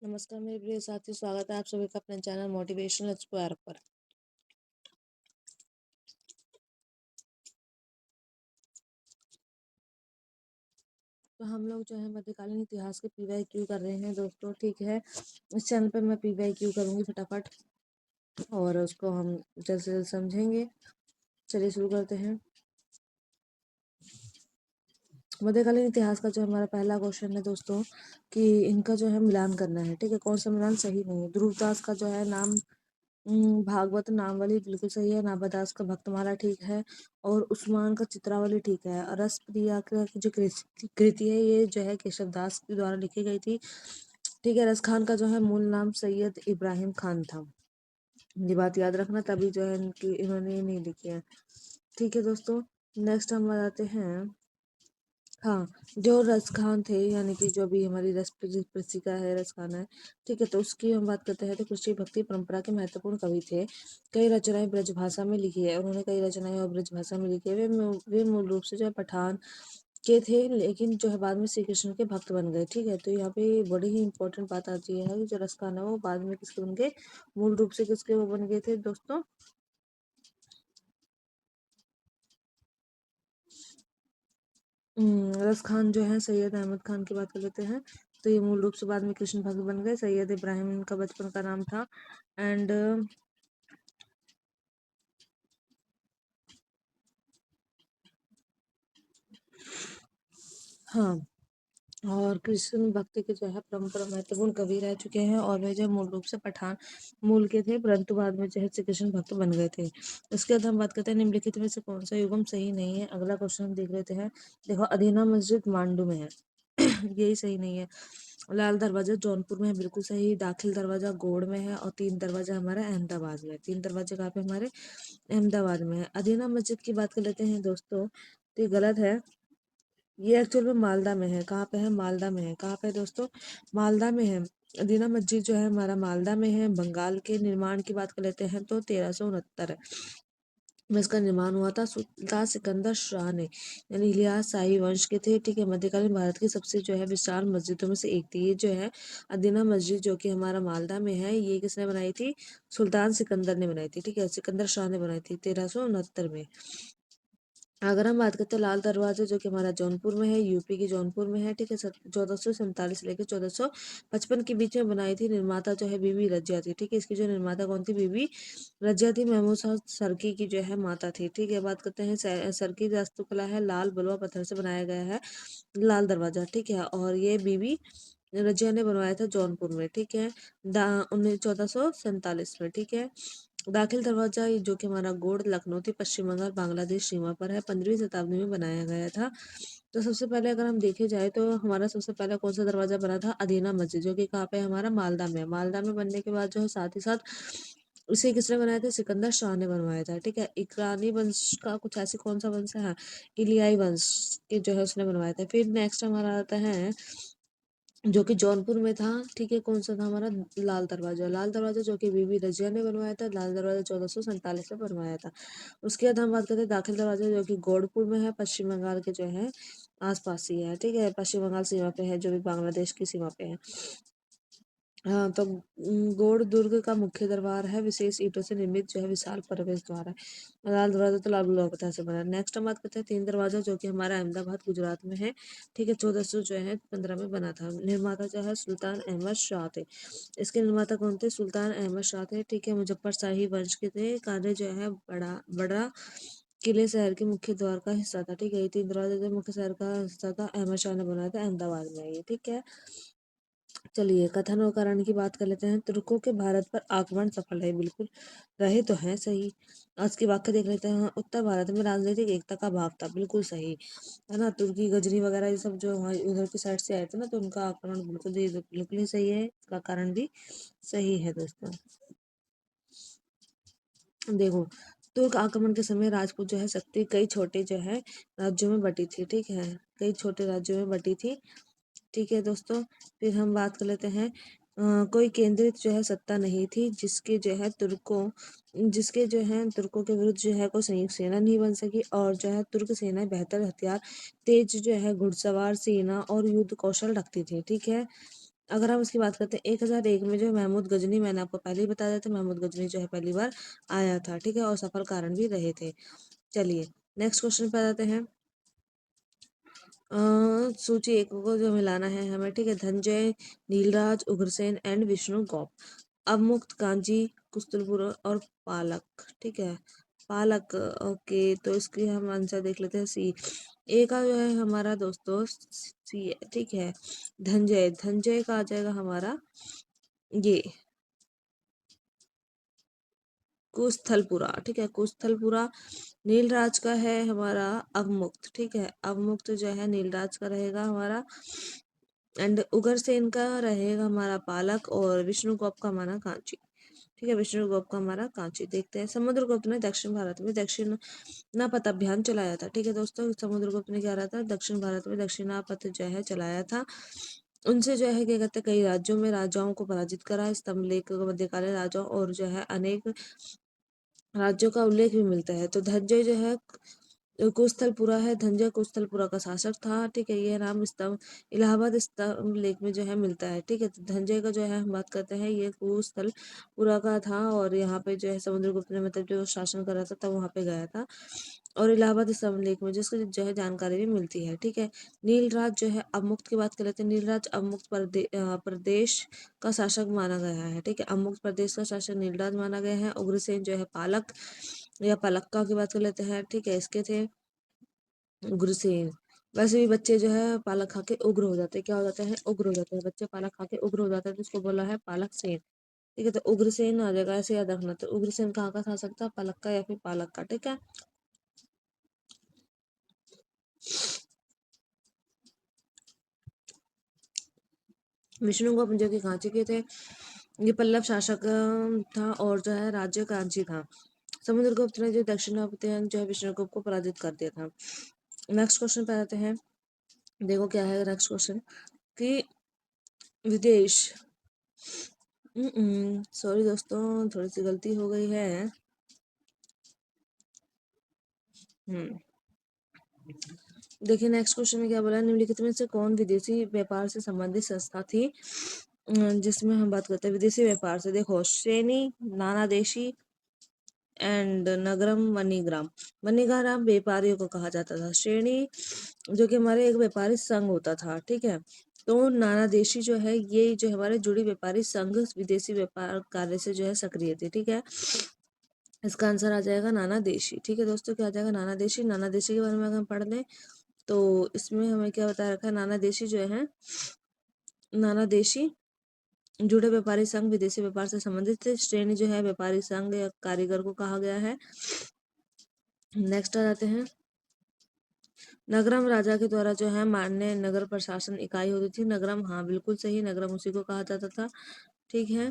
नमस्कार मेरे प्रिय साथियों, स्वागत है आप सभी का अपने चैनल मोटिवेशनल एक्सप्लोरर पर। तो हम लोग जो है मध्यकालीन इतिहास के PYQ कर रहे हैं दोस्तों। ठीक है, इस चैनल पर मैं PYQ करूंगी फटाफट और उसको हम जल्द से जल्द समझेंगे। चलिए शुरू करते हैं। मध्यकालीन इतिहास का जो हमारा पहला क्वेश्चन है दोस्तों कि इनका जो है मिलान करना है। ठीक है, कौन सा मिलान सही नहीं है। ध्रुवदास का जो है नाम भागवत नामावली बिल्कुल सही है। नाभादास का भक्तमाला ठीक है और उस्मान का चित्रावली ठीक है। और रसप्रिया की जो कृति है ये जो है केशव दास के द्वारा लिखी गई थी। ठीक है, रस खान का जो है मूल नाम सैयद इब्राहिम खान था। ये बात याद रखना, तभी जो है इन्होंने ये नहीं लिखी है। ठीक है दोस्तों, नेक्स्ट हम बताते हैं। हाँ, जो रस खान थे यानी कि जो भी हमारी रस प्रसिका है, रस खान है। ठीक है, तो उसकी हम बात करते हैं तो कृष्ण भक्ति परंपरा के महत्वपूर्ण कवि थे। कई रचनाएं ब्रज भाषा में लिखी है, उन्होंने कई रचनाएं और ब्रज भाषा में लिखी है। वे मूल रूप से जो है पठान के थे, लेकिन जो है बाद में श्री कृष्ण के भक्त बन गए। ठीक है, तो यहाँ पे बड़ी ही इंपॉर्टेंट बात आती है कि जो रस खान है वो बाद में किसके बन गए, मूल रूप से किसके वो बन गए थे दोस्तों। रस खान जो है सैयद अहमद खान की बात कर लेते हैं। तो ये मूल रूप से बाद में कृष्ण भक्त बन गए। सैयद इब्राहिम इनका बचपन का नाम था। एंड हाँ, और कृष्ण भक्ति के जो है परम्परा महत्वपूर्ण कवि रह चुके हैं और वे जो मूल रूप से पठान मूल के थे, परंतु बाद में जो है श्री कृष्ण भक्त बन गए थे। इसके बाद हम बात करते हैं निम्नलिखित में से कौन सा युगम सही नहीं है। अगला क्वेश्चन हम देख लेते हैं। देखो, अदीना मस्जिद मांडू में है यही सही नहीं है। लाल दरवाजा जौनपुर में है, बिल्कुल सही। दाखिल दरवाजा गोड़ में है और तीन दरवाजा हमारा अहमदाबाद में है। तीन दरवाजे कहाँ पे हमारे अहमदाबाद में है। अदीना मस्जिद की बात कर लेते हैं दोस्तों, तो ये गलत है। ये एक्चुअल में मालदा में है। कहाँ पे है? मालदा में है। कहाँ पे है दोस्तों? मालदा में है। अदीना मस्जिद जो है हमारा मालदा में है। बंगाल के निर्माण की बात कर लेते हैं तो 1369 में इसका निर्माण हुआ था। सुल्तान सिकंदर शाह ने, यानी इलियास शाही वंश के थे। ठीक है, मध्यकालीन भारत की सबसे जो है विशाल मस्जिदों में से एक थी। ये जो है अदीना मस्जिद जो कि हमारा मालदा में है, ये किसने बनाई थी? सुल्तान सिकंदर ने बनाई थी। ठीक है, सिकंदर शाह ने बनाई थी 1369 में। अगर हम बात करते हैं लाल दरवाजा जो कि हमारा जौनपुर में है, यूपी के जौनपुर में है। ठीक है, 1447 से लेकर 1455 के बीच में बनाई थी। निर्माता जो है बीबी रजिया थी। ठीक है, इसकी जो निर्माता कौन थी? बीबी रजिया थी। महमूद शाह सरकी की जो है माता थी। ठीक है, बात करते हैं सरकी वास्तुकला है, लाल बलुआ पत्थर से बनाया गया है लाल दरवाजा। ठीक है, और ये बीबी रजिया ने बनवाया था जौनपुर में। ठीक है, 1447 में। ठीक है, दाखिल दरवाजा ये जो कि हमारा गोड़ लखनऊ थी, पश्चिम बंगाल बांग्लादेश सीमा पर है, 15वीं शताब्दी में बनाया गया था। तो सबसे पहले अगर हम देखे जाए तो हमारा सबसे पहले कौन सा दरवाजा बना था? अदीना मस्जिद, जो कि कहाँ पे है? हमारा मालदा में। मालदा में बनने के बाद जो है साथ ही साथ इसे किसने बनाया था? सिकंदर शाह ने बनवाया था। ठीक है, इकरानी वंश का कुछ ऐसी कौन सा वंश है? इलियाई वंश के जो है उसने बनवाया था। फिर नेक्स्ट हमारा आता है जो कि जौनपुर में था। ठीक है, कौन सा था हमारा? लाल दरवाजा। लाल दरवाजा जो कि बीबी रजिया ने बनवाया था। लाल दरवाजा 1447 में बनवाया था। उसके बाद हम बात करते हैं दाखिल दरवाजा जो कि गोरखपुर में है, पश्चिम बंगाल के जो है आसपास ही है। ठीक है, पश्चिम बंगाल सीमा पे है, जो भी बांग्लादेश की सीमा पे है। हाँ, तो गौड़ दुर्ग का मुख्य दरबार है, विशेष ईंटों से निर्मित जो है विशाल प्रवेश द्वार है। लाल दरवाजा तो लाल बलुआ पत्थर से बना है। नेक्स्ट हम बात करते हैं तीन दरवाजा जो कि हमारा अहमदाबाद गुजरात में है। ठीक है, 1400 जो है 15 में बना था। निर्माता जो है सुल्तान अहमद शाह थे। इसके निर्माता कौन थे? सुल्तान अहमद शाह थे। ठीक है, मुजफ्फर शाही वंश के थे। कार्य जो है बड़ा बड़ा किले शहर के मुख्य द्वार का हिस्सा था। ठीक है, ये तीन दरवाजा जो मुख्य शहर का हिस्सा था, अहमद शाह ने बनाया था, अहमदाबाद में है ये। ठीक है, चलिए कथन और कारण की बात कर लेते हैं। तुर्कों के भारत पर आक्रमण सफल रहे, बिल्कुल रहे तो हैं सही। आज की वाक्य देख लेते हैं। उत्तर भारत में राजनीतिक एकता का भाव था, बिल्कुल सही है ना। तुर्की गजनी वगैरह ये सब जो वहाँ उधर की साइड से आए थे ना, तो उनका आक्रमण बिल्कुल ही सही है। इसका कारण भी सही है दोस्तों। देखो, तुर्क आक्रमण के समय राजपूत जो है शक्ति कई छोटे जो है राज्यों में बटी थी। ठीक है, कई छोटे राज्यों में बटी थी। ठीक है दोस्तों, फिर हम बात कर लेते हैं। कोई केंद्रित जो है सत्ता नहीं थी जिसके जो है तुर्कों के विरुद्ध जो है कोई संयुक्त सेना नहीं बन सकी। और जो है तुर्क सेना बेहतर हथियार, तेज जो है घुड़सवार सेना और युद्ध कौशल रखती थी। ठीक है, अगर हम इसकी बात करते हैं 1001 में जो है महमूद गजनी, मैंने आपको पहले ही बताया था, महमूद गजनी जो है पहली बार आया था, ठीक है, और सफल कारण भी रहे थे। चलिए नेक्स्ट क्वेश्चन पे आते हैं। सूची एक को जो मिलाना है हमें, ठीक है, धनंजय, नीलराज, उग्रसेन एंड विष्णु गौप, अवमुक्त, कांजी, कुस्तलपुरा और पालक, ठीक है, पालक। ओके, तो इसकी हम आंसर देख लेते हैं, सी। ए का जो है हमारा दोस्तों सी है, ठीक है। धनंजय, धनंजय का आ जाएगा हमारा ये कुस्थलपुरा, ठीक है, कुस्थलपुरा। नीलराज का है हमारा अवमुक्त, ठीक है, अवमुक्त जो है नीलराज का रहेगा हमारा। एंड उग्रसेन का रहेगा हमारा पालक, और विष्णुगुप्त का हमारा कांची, ठीक है, विष्णुगुप्त का हमारा कांची। देखते हैं, समुद्रगुप्त ने दक्षिण भारत में दक्षिणापथ अभियान चलाया था, ठीक है दोस्तों, समुद्रगुप्त ने क्या रहा था, दक्षिण भारत में दक्षिणापथ जो है चलाया था। उनसे जो है क्या कहते हैं, कई राज्यों में राजाओं को पराजित करा, स्तंभलेख मध्यकालीन राजाओं और जो है अनेक राज्यों का उल्लेख भी मिलता है। तो धनंजय जो है कुस्थलपुरा है, धनंजय कुस्थलपुरा का शासक था, ठीक है, यह नाम स्तंभ इलाहाबाद स्तंभ लेख में जो है मिलता है, ठीक है। तो धनंजय का जो है हम बात करते हैं, ये कुस्थलपुरा का था, और यहाँ पे जो है समुद्रगुप्त ने मतलब जो शासन कर रहा था तब वहाँ पे गया था, और इलाहाबाद स्तंभ लेख में जिसकी जो है जानकारी भी मिलती है, ठीक है। नीलराज जो है अवमुक्त की बात कर लेते हैं, नीलराज अवमुक्त प्रदेश का शासक माना गया है, ठीक है, अवमुक्त प्रदेश का शासक नीलराज माना गया है। उग्रसेन जो है पालक या पलक्का की बात कर लेते हैं, ठीक है, इसके थे उग्रसेन। वैसे भी बच्चे जो है पालक खा के उग्र हो जाते हैं, क्या हो जाते हैं, उग्र हो जाते हैं बच्चे, पालक खा के उग्र हो जाते हैं, तो इसको बोला है पालक सेन, ठीक है। तो उग्रसेन आ जाएगा, ऐसे याद रखना। तो उग्रसेन कहाँ का था सकता, पलक का या फिर पालक का, ठीक है। विष्णुगुप्त जो कि कांची के थे, ये पल्लव शासक था, और जो है राज्य कांची था। समुद्रगुप्त ने जो दक्षिणापथ जो है विष्णुगुप्त को पराजित कर दिया था। नेक्स्ट क्वेश्चन पे आते हैं, देखो क्या है नेक्स्ट क्वेश्चन, कि विदेश, सॉरी दोस्तों, थोड़ी सी गलती हो गई है। हम्म देखिए नेक्स्ट क्वेश्चन में क्या बोला है, निम्नलिखित में से कौन विदेशी व्यापार से संबंधित संस्था थी, जिसमें हम बात करते हैं विदेशी व्यापार से। देखो, श्रेणी, नानादेशी एंड नगरम, मणिग्राम। मणिग्राम व्यापारियों को कहा जाता था। श्रेणी जो कि हमारे एक व्यापारी संघ होता था, ठीक है। तो नानादेशी जो है, ये जो हमारे जुड़ी व्यापारी संघ विदेशी व्यापार कार्य से जो है सक्रिय थे, ठीक है। इसका आंसर आ जाएगा नाना देशी, ठीक है दोस्तों, क्या आ जाएगा, नाना देशी। नाना देशी के बारे में अगर हम पढ़ लें तो इसमें हमें क्या बता रखा है, नाना देशी जो है, नाना देशी जुड़े व्यापारी संघ विदेशी व्यापार से संबंधित थे। श्रेणी जो है व्यापारी संघ या कारीगर को कहा गया है। नेक्स्ट आ जाते हैं, नगरम राजा के द्वारा जो है मान्य नगर प्रशासन इकाई होती थी। नगरम, हाँ बिल्कुल सही, नगरम उसी को कहा जाता था, ठीक है।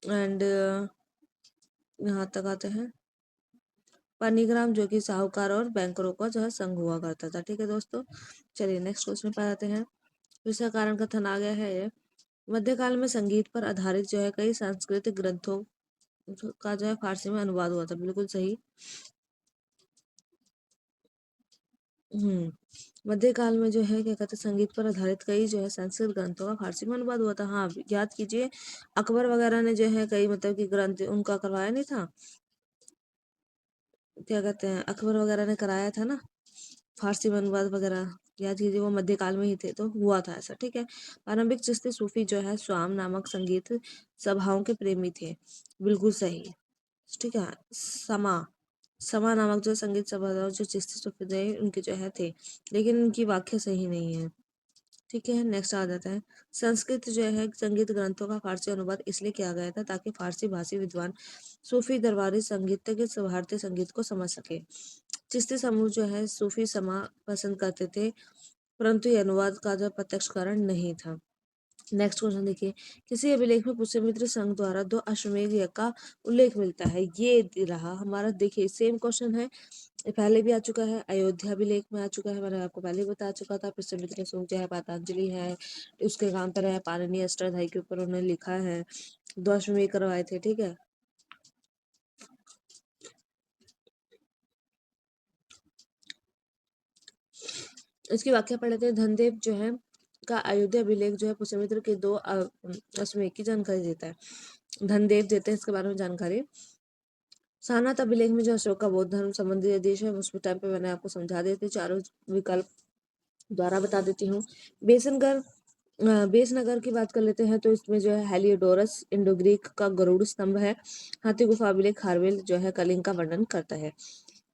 एंड यहाँ तक आते हैं, पनीग्राम जो कि साहूकार और बैंकरों का जो है संघ हुआ करता था, ठीक है दोस्तों। चलिए नेक्स्ट क्वेश्चन पर आते हैं, दूसरा कारण कथन आ गया है ये, मध्यकाल में संगीत पर आधारित जो है कई सांस्कृतिक ग्रंथों का जो है फारसी में अनुवाद हुआ था, बिल्कुल सही। हम्म मध्यकाल में जो है क्या कहते हैं, संगीत पर आधारित कई जो है संस्कृत ग्रंथों का फारसी में अनुवाद हुआ था। हाँ याद कीजिए, अकबर वगैरह ने जो है कई मतलब कि ग्रंथ उनका करवाया नहीं था, क्या कहते हैं, अकबर वगैरह ने कराया था ना फारसी में अनुवाद वगैरह, याद कीजिए, वो मध्यकाल में ही थे तो हुआ था ऐसा, ठीक है। प्रारंभिक चिश्ती सूफी जो है स्वाम नामक संगीत सभाओं के प्रेमी थे, बिल्कुल सही, ठीक है। समा, समा नामक जो संगीत सभा जो चिश्ती सूफी थे उनके जो है थे, लेकिन उनकी व्याख्या सही नहीं है, ठीक है। नेक्स्ट आ जाता है, संस्कृत जो है संगीत ग्रंथों का फारसी अनुवाद इसलिए किया गया था ताकि फारसी भाषी विद्वान सूफी दरबारी संगीतज्ञ भारतीय संगीत को समझ सके। चिश्ती समूह जो है सूफी समा पसंद करते थे, परंतु ये अनुवाद का जो प्रत्यक्ष कारण नहीं था। नेक्स्ट क्वेश्चन देखिए, किसी अभिलेख में पुष्यमित्र संघ द्वारा दो अश्वमेध यज्ञ का उल्लेख मिलता है, ये रहा हमारा, देखिए सेम क्वेश्चन है, ये पहले भी आ चुका है, अयोध्या अभिलेख में आ चुका है, मैंने आपको पहले बता चुका था। पुष्यमित्र सूक्त जो है पतंजलि है, उसके काम पर है, पाणिनि अष्टाध्यायी के ऊपर उन्होंने लिखा है, दो अश्वमेध करवाए थे, ठीक है। इसकी व्याख्या पढ़ लेते हैं, धनदेव जो है का अयोध्या अभिलेख जो है पुष्यमित्र के दो अश्वमेध की जानकारी देता है। धनदेव देते हैं इसके बारे में जानकारी। सारनाथ अभिलेख में जो अशोक का बौद्ध धर्म संबंधी आदेश है उस टाइम पे मैंने आपको समझा देती, चारों विकल्प द्वारा बता देती हूँ। बेसनगर बेसनगर की बात कर लेते हैं तो इसमें जो है हेलियोडोरस इंडो ग्रीक का गरुड़ स्तंभ है। हाथी गुफा अभिलेख खारवेल जो है कलिंग का वर्णन करता है।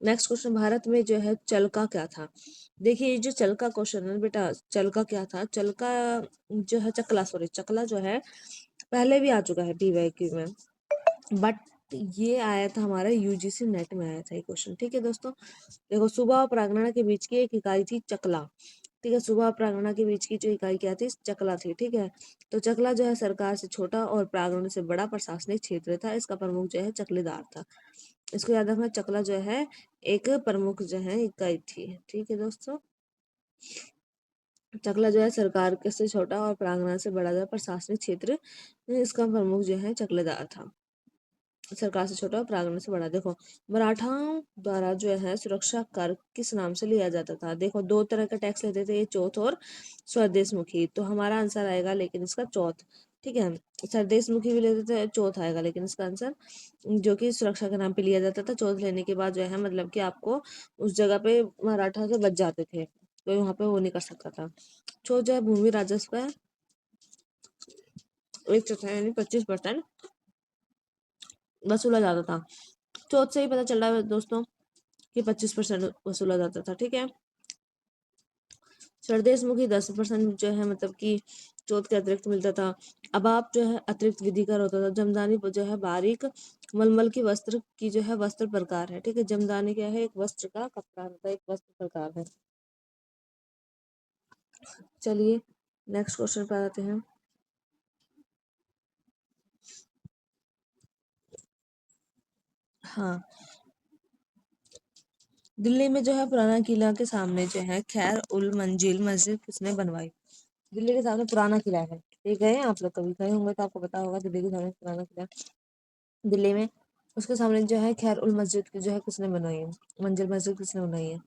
नेक्स्ट क्वेश्चन, भारत में जो है चलका क्या था? देखिए ये जो चलका क्वेश्चन है बेटा, चलका क्या था? चलका जो है चकला, सॉरी चकला जो है पहले भी आ चुका है पीवाईक्यू में, बट ये आया था हमारा यूजीसी नेट में आया था ये क्वेश्चन। ठीक है दोस्तों, देखो सुबह और प्रांगणा के बीच की एक इकाई थी चकला। ठीक है, सुबह और प्रांगणा के बीच की जो इकाई क्या थी? चकला थी। ठीक है, तो चकला जो है सरकार से छोटा और प्रांगण से बड़ा प्रशासनिक क्षेत्र था। इसका प्रमुख जो है चकलेदार था। इसको याद रखना, चकला जो है एक प्रमुख जो है इकाई थी। ठीक है दोस्तों, चकला जो है सरकार के से छोटा और प्रांगण से बड़ा जो है प्रशासनिक क्षेत्र, इसका प्रमुख जो है चकलेदार था। सरकार से छोटा और प्रांगण से बड़ा। देखो मराठाओं द्वारा जो है सुरक्षा कर किस नाम से लिया जाता था? देखो दो तरह का टैक्स लेते थे, ये चौथ और स्वदेश मुखी। तो हमारा आंसर आएगा लेकिन इसका चौथ। ठीक है, स्वदेश मुखी भी लेते थे, चौथ आएगा लेकिन इसका आंसर जो कि सुरक्षा के नाम पे लिया जाता था। चौथ लेने के बाद जो है मतलब कि आपको उस जगह पे मराठा से बच जाते थे, कोई वहां पे वो नहीं कर सकता था। चौथ जो है भूमि राजस्व है, 1/4 यानी 25% वसूला जाता था। चौथ से ही पता चल रहा है दोस्तों कि 25% वसूला जाता था। ठीक है, स्वदेश मुखी 10% जो है मतलब कि चौथ के अतिरिक्त मिलता था। अब आप जो है अतिरिक्त विधि कर होता था। जमदानी जो है बारीक मलमल की वस्त्र की जो है वस्त्र प्रकार है। ठीक है, जमदानी क्या है? एक वस्त्र का कपड़ा होता है, एक वस्त्र प्रकार है। चलिए नेक्स्ट क्वेश्चन पर आते हैं। हाँ, दिल्ली में जो है पुराना किला के सामने जो है खैर उल मंजिल मस्जिद किसने बनवाई? दिल्ली के सामने पुराना किला है, ये गए हैं आप लोग? कभी गए होंगे तो आपको पता होगा दिल्ली के सामने पुराना किला दिल्ली में, उसके सामने जो है खैर उल मस्जिद की जो है किसने बनाई है? मंजिल मस्जिद किसने बनाई है?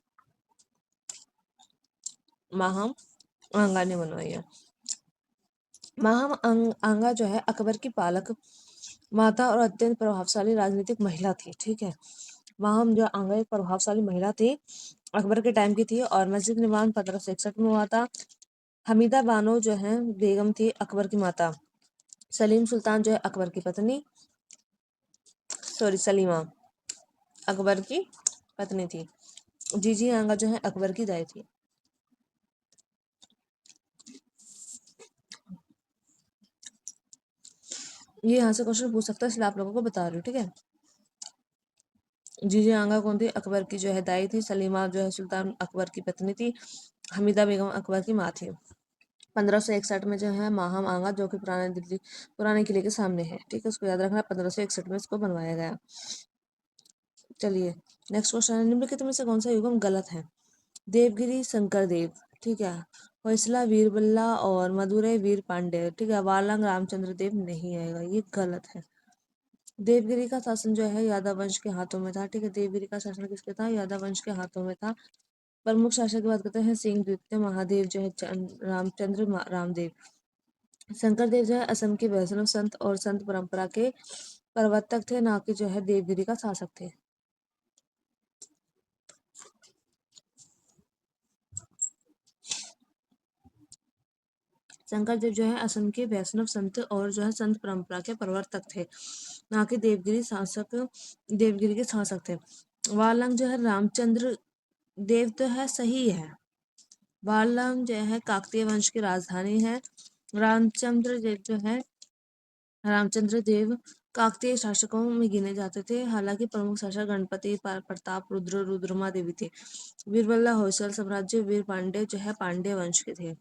माहम आंगा ने बनवाई है। आंगा जो है अकबर की पालक माता और अत्यंत प्रभावशाली राजनीतिक महिला थी। ठीक है, माहम जो आंगा एक प्रभावशाली महिला थी, अकबर के टाइम की थी और मस्जिद निर्माण 1561 में हुआ था। हमीदा बानो जो है बेगम थी अकबर की माता। सलीम सुल्तान जो है अकबर की पत्नी, सॉरी सलीमा अकबर की पत्नी थी। जीजी आंगा जो है अकबर की दाई थी। ये यहाँ से क्वेश्चन पूछ सकता है, इसलिए आप लोगों को बता रही हूँ। ठीक है, जीजी आंगा कौन थी? अकबर की जो है दाई थी। सलीमा जो है सुल्तान अकबर की पत्नी थी। हमीदा बेगम अकबर की माँ थी। 1561 में जो है माहम आंगा जो कि पुराने किले के सामने है। ठीक है, उसको याद रखना, 1561 में इसको बनवाया गया। चलिए नेक्स्ट क्वेश्चन है, निम्नलिखित में से कौन सा युगम गलत है? देवगिरी शंकर देव, ठीक है, होयसला वीरबल्ला और मदुरई वीर पांड्य। ठीक है, वालंग रामचंद्र देव नहीं आएगा, ये गलत है। देवगिरी का शासन जो है यादव वंश के हाथों में था। ठीक है, देवगिरी का शासन किसके था? यादव वंश के हाथों में था। प्रमुख शासक की बात करते हैं, सिंह द्वितीय महादेव जो है रामचंद्र रामदेव। शंकर देव जो है असम के वैष्णव संत और संत परंपरा के प्रवर्तक थे, ना कि जो है देवगिरी का शासक थे। शंकर देव जो है असम के वैष्णव संत और जो है संत परंपरा के प्रवर्तक थे, ना कि देवगिरी के शासक थे। वालंग जो है रामचंद्र देव तो है, सही है। वालंग जो है काकतीय वंश की राजधानी है। रामचंद्र देव जो है रामचंद्र देव काकतीय शासकों में गिने जाते थे। हालांकि प्रमुख शासक गणपति प्रताप रुद्र रुद्रमा देवी थे। वीरबल्ला होयसल साम्राज्य वीर पांड्य जो है पांड्य वंश के थे।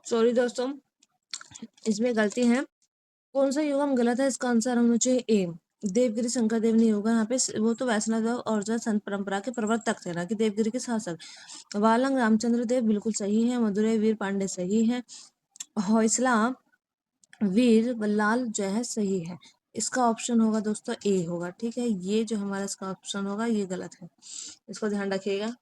सॉरी दोस्तों, इसमें गलती है। कौन सा युगम गलत है? इसका आंसर होना चाहिए ए। देवगिरी शंकर देव नहीं होगा यहाँ पे, वो तो वैष्णव देव और जो संत परंपरा के प्रवर्तक थे, ना कि देवगिरी के शासक। वालंग रामचंद्र देव बिल्कुल सही है। मदुरै वीर पांडे सही है। होयसला वीर बल्लाल जो है सही है। इसका ऑप्शन होगा दोस्तों ए होगा, ठीक है। ये जो हमारा इसका ऑप्शन होगा ये गलत है, इसको ध्यान रखिएगा।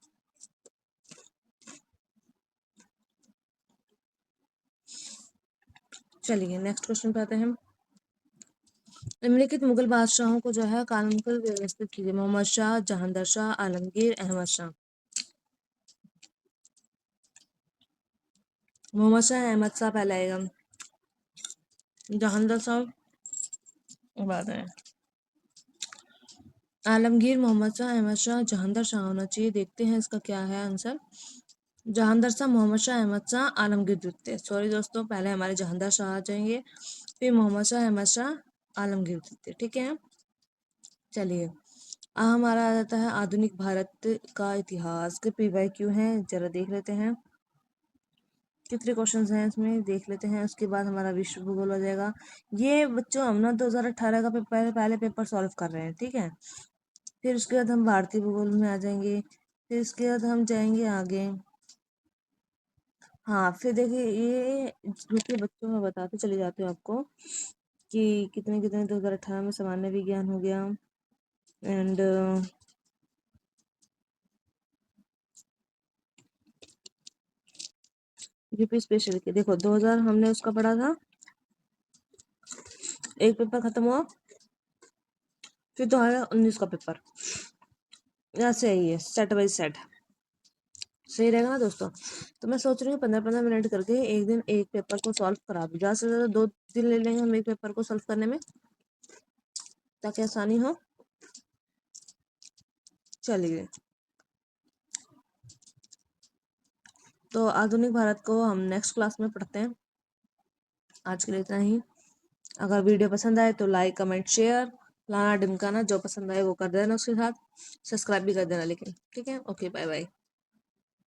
चलिए नेक्स्ट क्वेश्चन पे आते हैं। निम्नलिखित मुगल बादशाहों को जो है कानून व्यवस्थित कीजिए। मोहम्मद शाह, जहांगीर शाह, आलमगीर, अहमद शाह। मोहम्मद शाह, अहमद शाह पहले आएगा। जहांगीर शाह बाद है। आलमगीर, मोहम्मद शाह, अहमद शाह, जहांगीर शाह होना चाहिए। देखते हैं इसका क्या है आंसर। जहांगीर शाह, मोहम्मद शाह, अहमद शाह, आलमगीर द्वितीय। सॉरी दोस्तों, पहले हमारे जहांगीर शाह आ जाएंगे, फिर मोहम्मद शाह, अहमद शाह, आलमगीर द्वितीय, ठीक है। चलिए हमारा आ जाता है आधुनिक भारत का इतिहास के PYQ है, जरा देख लेते हैं कितने क्वेश्चंस हैं इसमें, देख लेते हैं। उसके बाद हमारा विश्व भूगोल हो जाएगा। ये बच्चों हम ना 2018 का पेपर पहले पेपर सॉल्व कर रहे हैं, ठीक है। फिर उसके बाद हम भारतीय भूगोल में आ जाएंगे, फिर उसके बाद हम जाएंगे आगे। हाँ फिर देखिए ये रुकिए बच्चों, मैं बताते चले जाती हूँ आपको कि कितने कितने 2018 में सामान्य विज्ञान हो गया एंड यूपी स्पेशल के। देखो 2000 हमने उसका पढ़ा था, एक पेपर खत्म हुआ, फिर 2019 का पेपर। ऐसे ही है, सेट बाई सेट। सही रहेगा ना दोस्तों। तो मैं सोच रही हूँ 15-15 मिनट करके एक दिन एक पेपर को सॉल्व करा दूँ। ज़्यादा से ज़्यादा 2 दिन ले लेंगे हम एक पेपर को सॉल्व करने में, ताकि आसानी हो। चलिए तो आधुनिक भारत को हम नेक्स्ट क्लास में पढ़ते हैं। आज के लिए इतना ही। अगर वीडियो पसंद आए तो लाइक कमेंट शेयर, लाना डिमकाना जो पसंद आए वो कर देना, उसके साथ सब्सक्राइब भी कर देना लेकिन, ठीक है। Okay bye bye.